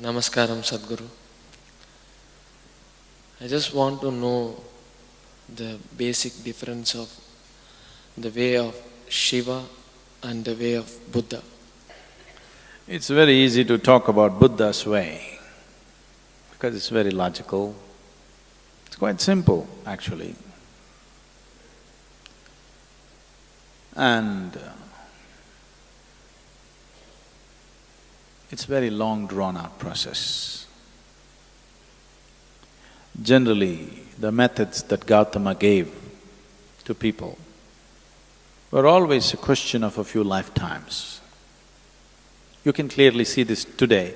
Namaskaram, Sadhguru. I just want to know the basic difference of the way of Shiva and the way of Buddha. It's very easy to talk about Buddha's way because it's very logical. It's quite simple, actually. And it's very long drawn-out process. Generally, the methods that Gautama gave to people were always a question of a few lifetimes. You can clearly see this today.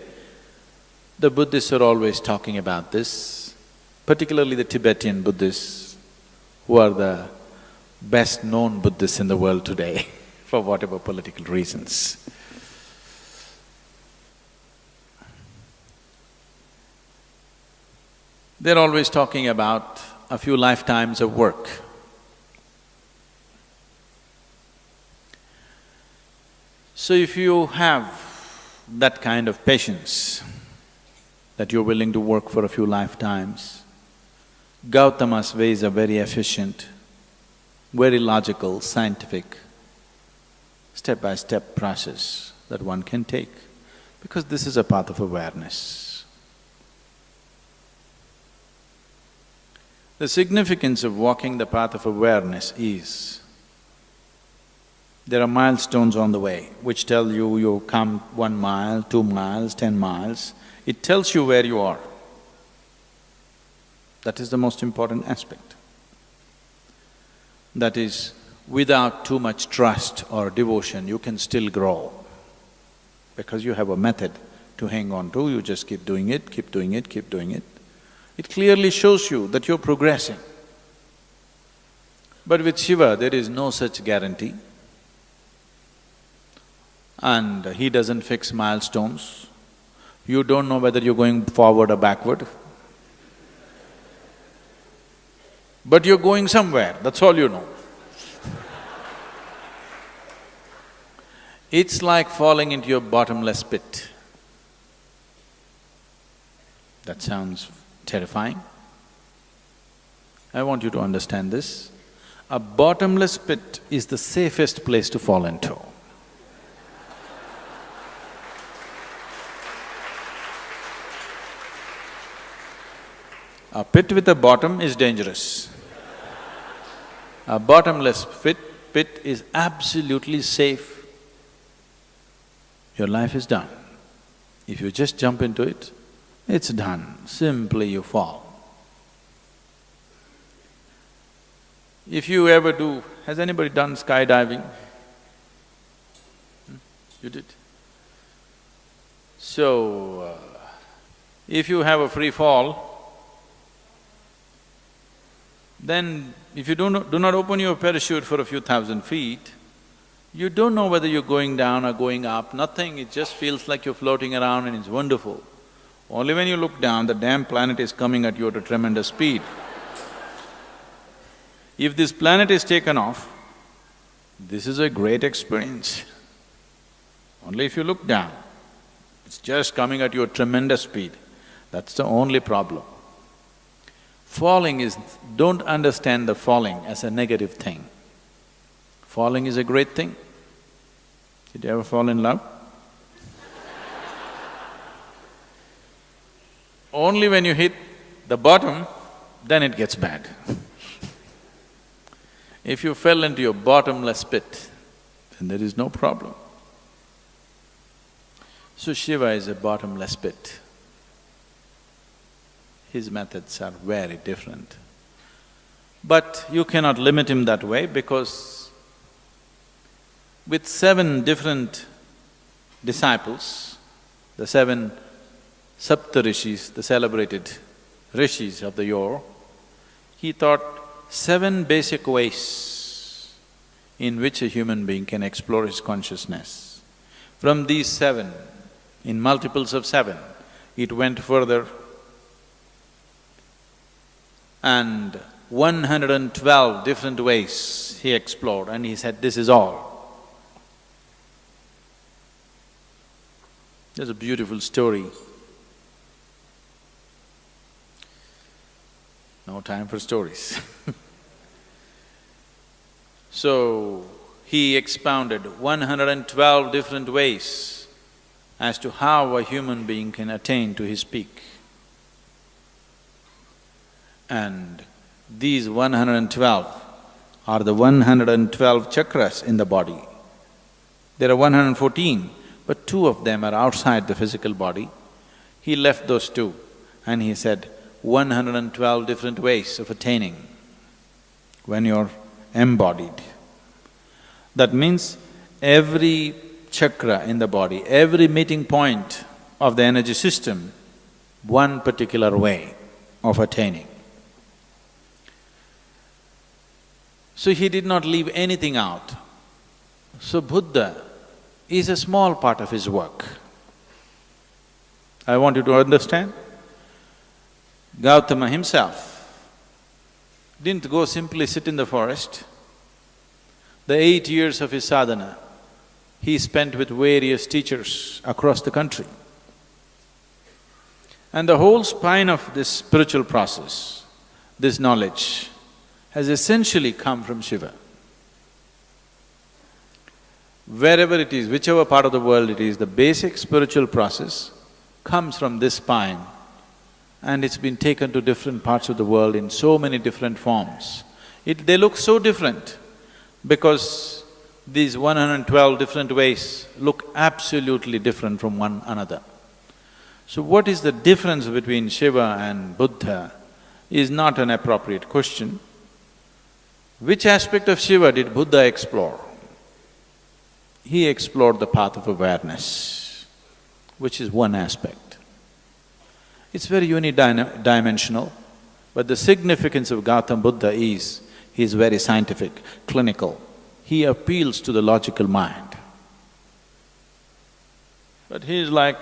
The Buddhists are always talking about this, particularly the Tibetan Buddhists, who are the best-known Buddhists in the world today for whatever political reasons. They're always talking about a few lifetimes of work. So if you have that kind of patience, that you're willing to work for a few lifetimes, Gautama's ways are very efficient, very logical, scientific, step-by-step process that one can take, because this is a path of awareness. The significance of walking the path of awareness is, there are milestones on the way which tell you come 1 mile, 2 miles, 10 miles, it tells you where you are. That is the most important aspect. That is, without too much trust or devotion, you can still grow. Because you have a method to hang on to, you just keep doing it, keep doing it, keep doing it. It clearly shows you that you're progressing. But with Shiva, there is no such guarantee. And he doesn't fix milestones. You don't know whether you're going forward or backward. But you're going somewhere, that's all you know. It's like falling into your bottomless pit. That sounds terrifying. I want you to understand this. A bottomless pit is the safest place to fall into. A pit with a bottom is dangerous. A bottomless pit is absolutely safe. Your life is done. If you just jump into it, it's done, simply you fall. If you ever do… has anybody done skydiving? You did? So, if you have a free fall, then if you do not open your parachute for a few thousand feet, you don't know whether you're going down or going up, nothing, it just feels like you're floating around and it's wonderful. Only when you look down, the damn planet is coming at you at a tremendous speed. If this planet is taken off, this is a great experience. Only if you look down, it's just coming at you at tremendous speed. That's the only problem. Falling is… don't understand the falling as a negative thing. Falling is a great thing. Did you ever fall in love? Only when you hit the bottom, then it gets bad. If you fell into your bottomless pit, then there is no problem. So Shiva is a bottomless pit. His methods are very different. But you cannot limit him that way because with 7 different disciples, the 7 Saptarishis, the celebrated rishis of the yore, he taught 7 basic ways in which a human being can explore his consciousness. From these 7, in multiples of 7, it went further, and 112 different ways he explored, and he said, this is all. There's a beautiful story No time for stories. So, he expounded 112 different ways as to how a human being can attain to his peak. And these 112 are the 112 chakras in the body. There are 114, but two of them are outside the physical body. He left those two and he said, 112 different ways of attaining when you're embodied. That means every chakra in the body, every meeting point of the energy system, one particular way of attaining. So he did not leave anything out. So Buddha is a small part of his work. I want you to understand, Gautama himself didn't go simply sit in the forest. The 8 years of his sadhana, he spent with various teachers across the country. And the whole spine of this spiritual process, this knowledge, has essentially come from Shiva. Wherever it is, whichever part of the world it is, the basic spiritual process comes from this spine, and it's been taken to different parts of the world in so many different forms. They look so different because these 112 different ways look absolutely different from one another. So what is the difference between Shiva and Buddha is not an appropriate question. Which aspect of Shiva did Buddha explore? He explored the path of awareness, which is one aspect. It's very unidimensional, but the significance of Gautama Buddha is, he is very scientific, clinical. He appeals to the logical mind. But he is like…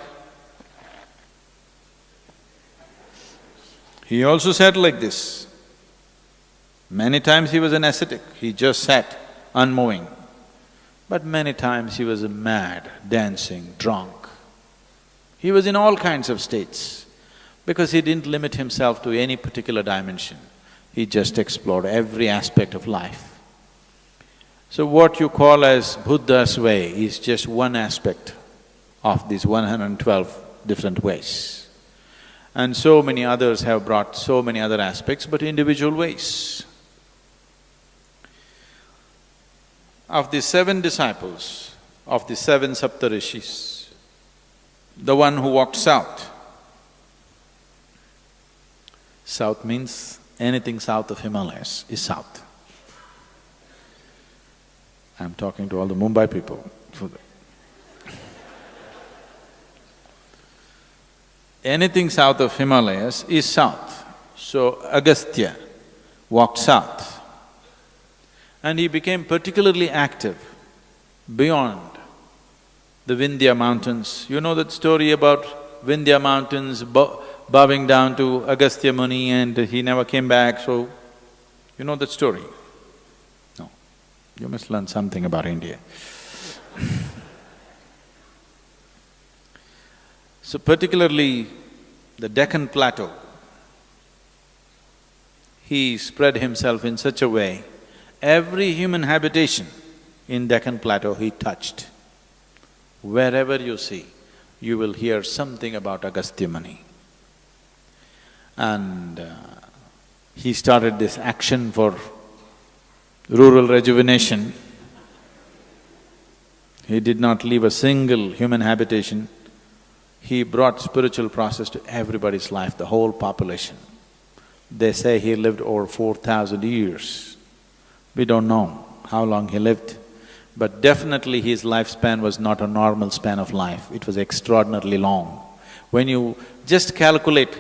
He also said like this, many times he was an ascetic, he just sat unmoving. But many times he was mad, dancing, drunk. He was in all kinds of states because he didn't limit himself to any particular dimension. He just explored every aspect of life. So what you call as Buddha's way is just one aspect of these 112 different ways. And so many others have brought so many other aspects, but individual ways. Of the 7 disciples, of the 7 Saptarishis, the one who walked south, south means anything south of Himalayas is south. I'm talking to all the Mumbai people. Anything south of Himalayas is south. So Agastya walked south. And he became particularly active beyond the Vindhya mountains. You know that story about Vindhya mountains bowing down to Agastya Muni and he never came back, so… You know that story? No. You must learn something about India. So particularly the Deccan Plateau, he spread himself in such a way, every human habitation in Deccan Plateau he touched. Wherever you see, you will hear something about Agastya Muni. And he started this action for rural rejuvenation. He did not leave a single human habitation. He brought spiritual process to everybody's life, the whole population. They say he lived over 4,000 years. We don't know how long he lived, but definitely his lifespan was not a normal span of life, it was extraordinarily long. When you just calculate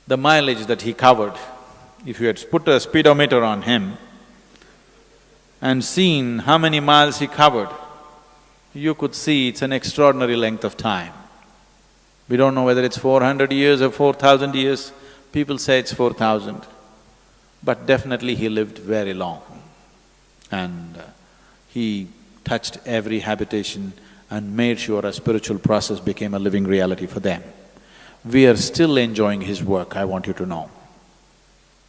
the mileage that he covered, if you had put a speedometer on him and seen how many miles he covered, you could see it's an extraordinary length of time. We don't know whether it's 400 years or 4,000 years, people say it's 4,000. But definitely he lived very long. And he touched every habitation and made sure a spiritual process became a living reality for them. We are still enjoying his work, I want you to know.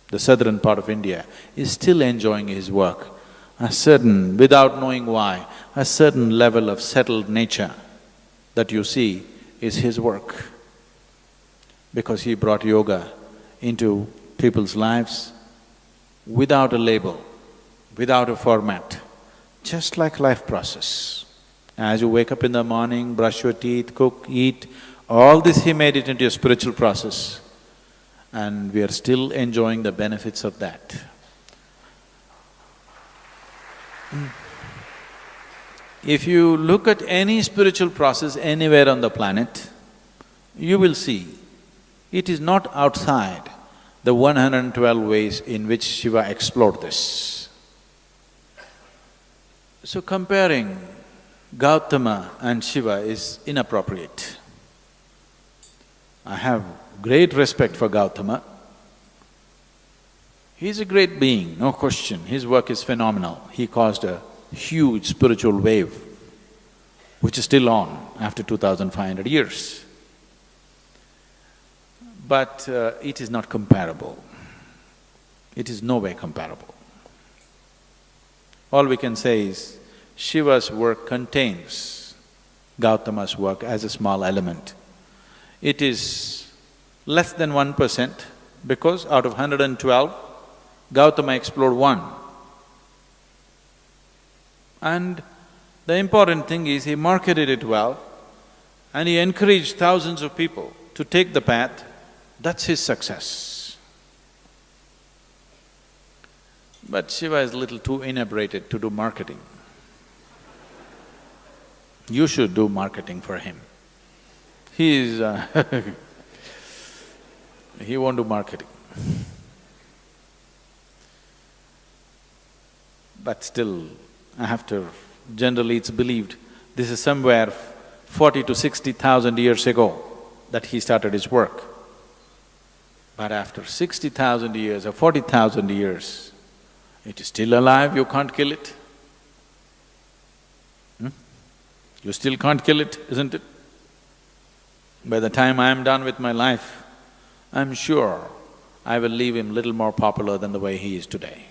the southern part of India, is still enjoying his work. A certain, without knowing why, a certain level of settled nature that you see is his work. Because he brought yoga into people's lives without a label, without a format, just like life process. As you wake up in the morning, brush your teeth, cook, eat, all this he made it into a spiritual process, and we are still enjoying the benefits of that. If you look at any spiritual process anywhere on the planet, you will see it is not outside the 112 ways in which Shiva explored this. So comparing Gautama and Shiva is inappropriate. I have great respect for Gautama. He's a great being, no question. His work is phenomenal. He caused a huge spiritual wave, which is still on after 2,500 years. But it is not comparable. It is no way comparable. All we can say is, Shiva's work contains Gautama's work as a small element. It is less than 1% because out of 112, Gautama explored one. And the important thing is he marketed it well and he encouraged thousands of people to take the path. That's his success. But Shiva is a little too inebriated to do marketing. You should do marketing for him. He is he won't do marketing. But still, generally it's believed, this is somewhere 40 to 60,000 years ago that he started his work. But after 60,000 years or 40,000 years, it is still alive, you can't kill it. You still can't kill it, isn't it? By the time I am done with my life, I'm sure I will leave him little more popular than the way he is today.